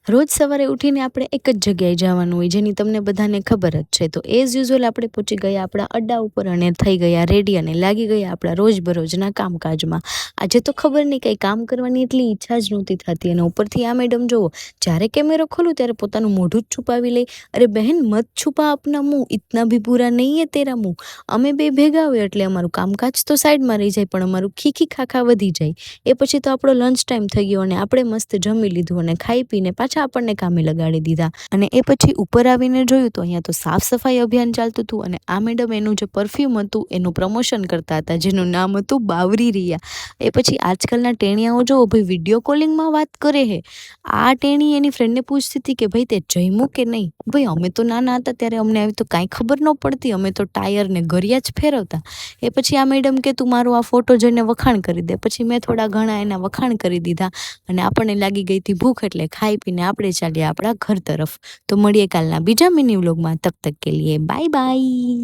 રોજ સવારે ઉઠીને આપણે એક જ જગ્યાએ જવાનું હોય જેની તમને બધાને ખબર જ છે. તો એઝ યુઝ્યુઅલ આપણે પહોંચી ગયા આપણા અડ્ડા ઉપર અને થઈ ગયા રેડી અને લાગી ગયા આપણા રોજબરોજના કામકાજમાં. આજે તો ખબર નહીં કંઈ કામ કરવાની એટલી ઈચ્છા જ નહોતી થતી અને ઉપરથી આ મેડમ જુઓ, જ્યારે કેમેરો ખોલું ત્યારે પોતાનું મોઢું જ છુપાવી લે. અરે બહેન, મત છુપા આપના મુંહ, ઇતના ભી બુરા નહીં હે તેરા મુંહ. અમે બે ભેગા હોય એટલે અમારું કામકાજ તો સાઈડમાં રહી જાય પણ અમારું ખીખી ખાખા વધી જાય. એ પછી તો આપણો લંચ ટાઈમ થઈ ગયો અને આપણે મસ્ત જમી લીધું અને ખાઈ પીને પાછા આપણને કામે લગાડી દીધા. અને એ પછી ઉપર આવીને જોયું તો અહીંયા તો સાફ સફાઈ અભિયાન ચાલતું હતું અને આ મેડમ એનું જે પરફ્યુમ હતું એનું પ્રમોશન કરતા હતા, જેનું નામ હતું બાવરી રિયા. એ પછી આજકાલના ટેણિયાઓ જો ભાઈ વિડીયો કોલિંગમાં વાત કરે હે. આ ટેણી એની ફ્રેન્ડને પૂછતી હતી કે ભાઈ તે જમ્યું કે નહીં. ભાઈ અમે તો નાના હતા ત્યારે અમને આવી તો કાંઈ ખબર ન પડતી, અમે તો ટાયર ને ગરિયા જ ફેરવતા. એ પછી આ મેડમ કે તું મારો આ ફોટો જોઈને વખાણ કરી દે. પછી મેં થોડા ઘણા એના વખાણ કરી દીધા અને આપણને લાગી ગઈ હતી ભૂખ એટલે ખાઈ પીને આપણે ચાલીએ આપણા ઘર તરફ. તો મળીએ કાલના બીજા મિની વ્લોગમાં. તબ તક કે લીએ બાય બાય.